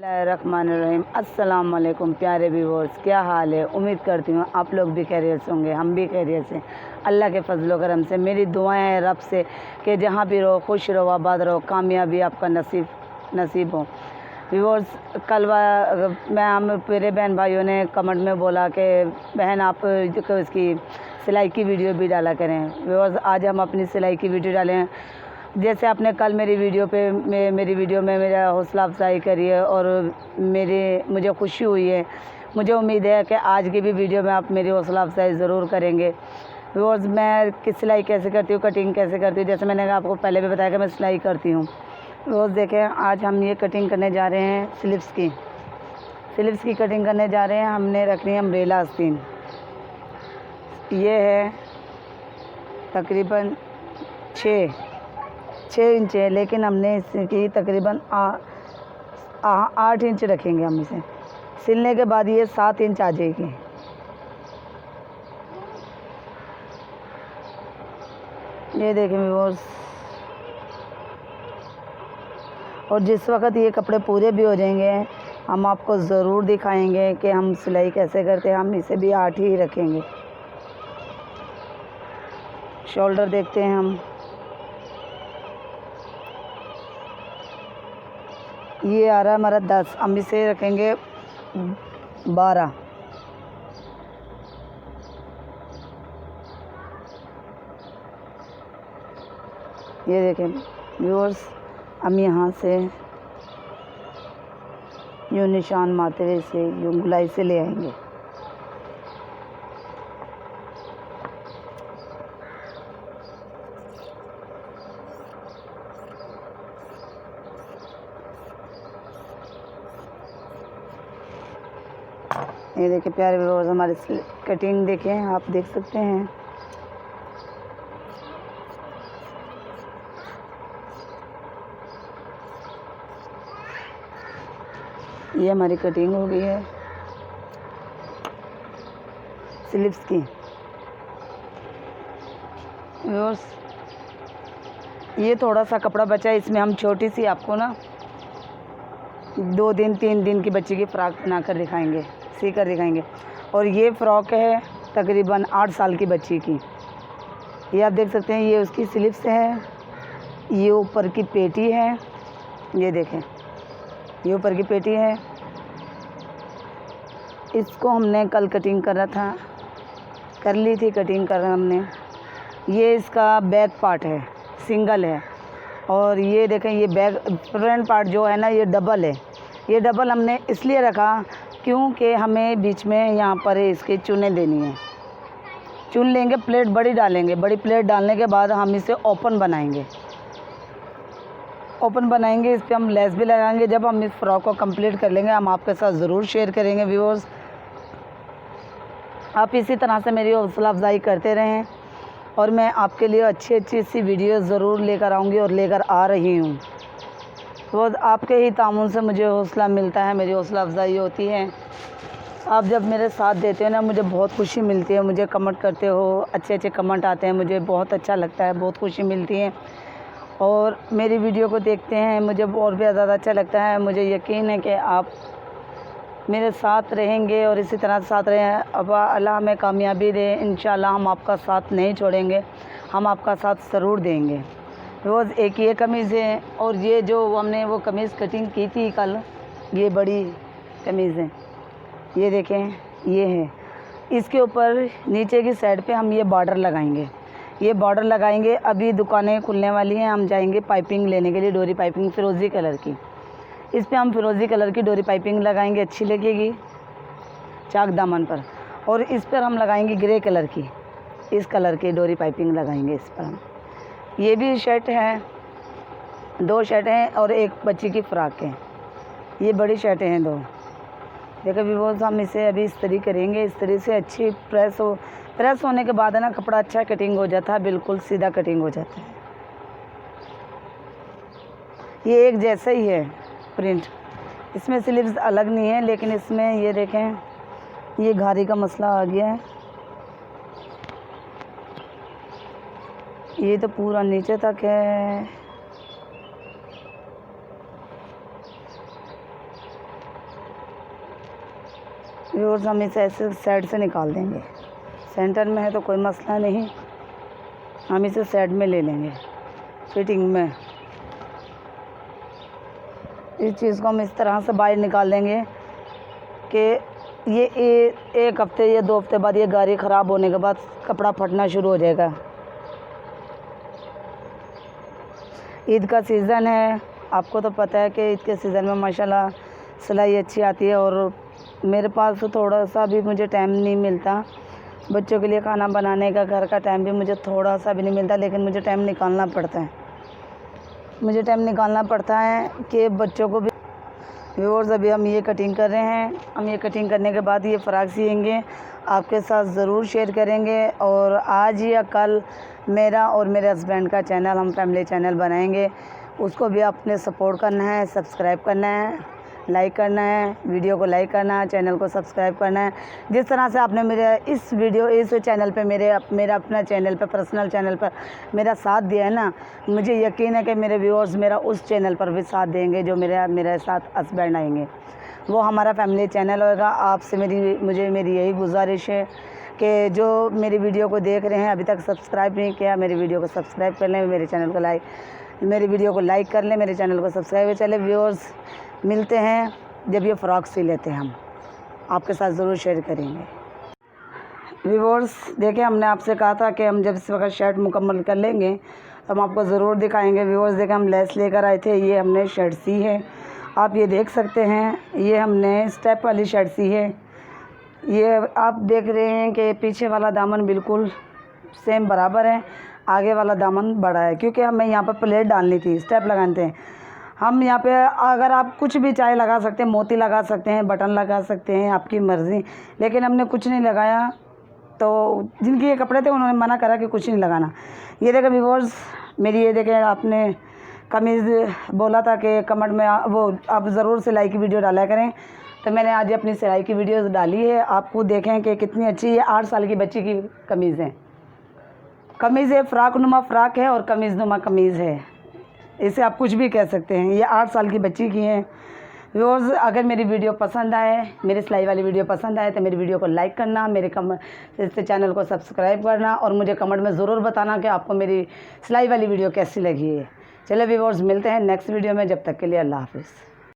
बिस्मिल्लाहिर्रहमानिर्रहीम। अस्सलाम वालेकुम प्यारे व्यूअर्स, क्या हाल है। उम्मीद करती हूँ आप लोग भी खैरियत से होंगे, हम भी खैरियत से। अल्लाह के फजल करम से मेरी दुआएं हैं रब से कि जहाँ भी रहो खुश रहो, आबाद रहो, कामयाबी आपका नसीब हो। व्यूअर्स, कल हम मेरे बहन भाइयों ने कमेंट में बोला कि बहन आप इसकी सिलाई की वीडियो भी डाला करें। व्यूअर्स, आज हम अपनी सिलाई की वीडियो डालें। जैसे आपने कल मेरी वीडियो में मेरा हौसला अफजाई करी है और मुझे खुशी हुई है। मुझे उम्मीद है कि आज की भी वीडियो में आप मेरी हौसला अफजाई ज़रूर करेंगे। व्यूअर्स, मैं सिलाई कैसे करती हूँ, कटिंग कैसे करती हूँ, जैसे मैंने आपको पहले भी बताया कि मैं सिलाई करती हूँ। व्यूअर्स देखें, आज हम ये कटिंग करने जा रहे हैं स्लीव्स की कटिंग करने जा रहे हैं। हमने रखनी है अम्ब्रेला आस्तीन। ये है तकरीबन 6 इंच है, लेकिन हमने इसकी तकरीबन 8 इंच रखेंगे। हम इसे सिलने के बाद ये 7 इंच आ जाएगी। ये देखें व्यूअर्स, और जिस वक्त ये कपड़े पूरे भी हो जाएंगे हम आपको ज़रूर दिखाएंगे कि हम सिलाई कैसे करते हैं। हम इसे भी 8 ही रखेंगे। शोल्डर देखते हैं हम, ये आ रहा है हमारा 10, हम इसे रखेंगे 12। ये देखें व्यूअर्स, हम यहाँ से यूँ निशान मारते हुए इसे यूँ गुलाई से ले आएंगे। ये देखिए प्यारे व्यूअर्स, हमारी कटिंग देखें, आप देख सकते हैं। ये हमारी कटिंग हो गई है स्लीव्स की। व्यूअर्स, ये थोड़ा सा कपड़ा बचा है, इसमें हम छोटी सी आपको ना 2 दिन 3 दिन की बच्ची की फ़्रॉक बना कर दिखाएंगे, सी कर दिखाएंगे। और ये फ़्रॉक है तकरीबन 8 साल की बच्ची की। ये आप देख सकते हैं, ये उसकी स्लीव्स है, ये ऊपर की पेटी है। ये देखें, ये ऊपर की पेटी है। इसको हमने कल कटिंग कर ली थी कटिंग कर हमने। ये इसका बैक पार्ट है, सिंगल है। और ये देखें, ये बैक फ्रंट पार्ट जो है ना, ये डबल है। ये डबल हमने इसलिए रखा क्योंकि हमें बीच में यहाँ पर इसके चुने देनी है। चुन लेंगे, प्लेट बड़ी डालेंगे। बड़ी प्लेट डालने के बाद हम इसे ओपन बनाएंगे। इस पर हम लेस भी लगाएंगे। जब हम इस फ्रॉक को कंप्लीट कर लेंगे हम आपके साथ ज़रूर शेयर करेंगे। व्यूअर्स, आप इसी तरह से मेरी हौसला अफजाई करते रहें और मैं आपके लिए अच्छी सी वीडियो ज़रूर लेकर आऊँगी और लेकर आ रही हूँ। वो आपके ही तामुन से मुझे हौसला मिलता है, मेरी हौसला अफजाई होती है। आप जब मेरे साथ देते हो ना, मुझे बहुत खुशी मिलती है। मुझे कमेंट करते हो, अच्छे कमेंट आते हैं, मुझे बहुत अच्छा लगता है, बहुत खुशी मिलती है। और मेरी वीडियो को देखते हैं, मुझे और भी ज़्यादा अच्छा लगता है। मुझे यकीन है कि आप मेरे साथ रहेंगे और इसी तरह साथ रहें। अब अल्लाह हमें कामयाबी दे, इंशाल्लाह हम आपका साथ नहीं छोड़ेंगे, हम आपका साथ ज़रूर देंगे। रोज़ एक ये कमीज़ है, और ये जो हमने वो कमीज़ कटिंग की थी कल, ये बड़ी कमीज़ है। ये देखें, ये है। इसके ऊपर नीचे की साइड पे हम ये बॉर्डर लगाएंगे। अभी दुकानें खुलने वाली हैं, हम जाएंगे पाइपिंग लेने के लिए, डोरी पाइपिंग फ़िरोज़ी कलर की। इस पे हम फ़िरोज़ी कलर की डोरी पाइपिंग लगाएंगे, अच्छी लगेगी चाक दामन पर। और इस पर हम लगाएंगे ग्रे कलर की, इस कलर की डोरी पाइपिंग लगाएंगे इस पर हम। ये भी शर्ट है, 2 शर्टें हैं और एक बच्ची की फ़्रॉक है। ये बड़ी शर्टें हैं 2। देखो व्यूअर्स, हम इसे अभी इस तरह करेंगे। इस तरह से अच्छी प्रेस होने के बाद है ना, कपड़ा अच्छा कटिंग हो जाता है, बिल्कुल सीधा कटिंग हो जाता है। ये एक जैसा ही है प्रिंट, इसमें स्लीव्स अलग नहीं है, लेकिन इसमें ये देखें, ये घारी का मसला आ गया है। ये तो पूरा नीचे तक है। व्यूअर्स हम इसे ऐसे साइड से निकाल देंगे। सेंटर में है तो कोई मसला नहीं, हम इसे साइड में ले लेंगे फिटिंग में। इस चीज़ को हम इस तरह से बाहर निकाल देंगे कि ये एक हफ्ते या 2 हफ्ते बाद ये गाड़ी ख़राब होने के बाद कपड़ा फटना शुरू हो जाएगा। ईद का सीज़न है, आपको तो पता है कि ईद के सीज़न में माशाल्लाह सिलाई अच्छी आती है। और मेरे पास थोड़ा सा भी मुझे टाइम नहीं मिलता बच्चों के लिए खाना बनाने का, घर का टाइम भी मुझे थोड़ा सा भी नहीं मिलता, लेकिन मुझे टाइम निकालना पड़ता है। मुझे टाइम निकालना पड़ता है कि बच्चों को भी। व्यूअर्स अभी हम ये कटिंग कर रहे हैं, हम ये कटिंग करने के बाद ये फ़्रॉक सिएंगे, आपके साथ ज़रूर शेयर करेंगे। और आज या कल मेरा और मेरे हस्बैंड का चैनल, हम फैमिली चैनल बनाएंगे, उसको भी आपने सपोर्ट करना है, सब्सक्राइब करना है, लाइक करना है, वीडियो को लाइक करना है, चैनल को सब्सक्राइब करना है। जिस तरह से आपने मेरे इस चैनल पे मेरा अपना चैनल पे, पर्सनल चैनल पर मेरा साथ दिया है ना, मुझे यकीन है कि मेरे व्यूअर्स मेरा उस चैनल पर भी साथ देंगे जो मेरे साथ हस्बैंड आएंगे। वो हमारा फैमिली चैनल होगा। आपसे मेरी यही गुजारिश है कि जो मेरी वीडियो को देख रहे हैं अभी तक सब्सक्राइब नहीं किया, मेरी वीडियो को सब्सक्राइब कर लें, मेरी वीडियो को लाइक कर लें, मेरे चैनल को सब्सक्राइब। चले व्यूअर्स, मिलते हैं जब ये फ़्रॉक सी लेते हैं, हम आपके साथ ज़रूर शेयर करेंगे। व्यूअर्स देखिए, हमने आपसे कहा था कि हम जब इस वक्त शर्ट मुकम्मल कर लेंगे तो हम आपको ज़रूर दिखाएंगे। व्यूअर्स देखिए, हम लेस लेकर आए थे, ये हमने शर्ट सी है, आप ये देख सकते हैं। ये हमने स्टेप वाली शर्ट सी है। ये आप देख रहे हैं कि पीछे वाला दामन बिल्कुल सेम बराबर है, आगे वाला दामन बड़ा है, क्योंकि हमें यहाँ पर प्लेट डालनी थी, स्टेप लगाने थे हम। यहाँ पे अगर आप कुछ भी चाहे लगा सकते हैं, मोती लगा सकते हैं, बटन लगा सकते हैं, आपकी मर्ज़ी, लेकिन हमने कुछ नहीं लगाया। तो जिनके ये कपड़े थे उन्होंने मना करा कि कुछ नहीं लगाना। ये देखें व्यूअर्स, मेरी ये देखें, आपने कमीज़ बोला था कि कमेंट में वो आप ज़रूर सिलाई की वीडियो डाला करें, तो मैंने आज अपनी सिलाई की वीडियो डाली है। आप खुद देखें कि कितनी अच्छी, ये 8 साल की बच्ची की कमीज़ है। कमीज़ है, फ़्रॉक नुमा फ़्रॉक है और कमीज़ नुमा कमीज़ है, इसे आप कुछ भी कह सकते हैं। ये 8 साल की बच्ची की हैं। व्यूअर्स अगर मेरी वीडियो पसंद आए, मेरी सिलाई वाली वीडियो पसंद आए तो मेरी वीडियो को लाइक करना, इस चैनल को सब्सक्राइब करना और मुझे कमेंट में ज़रूर बताना कि आपको मेरी सिलाई वाली वीडियो कैसी लगी है। चलिए व्यूअर्स, मिलते हैं नेक्स्ट वीडियो में, जब तक के लिए अल्लाह हाफ़िज़।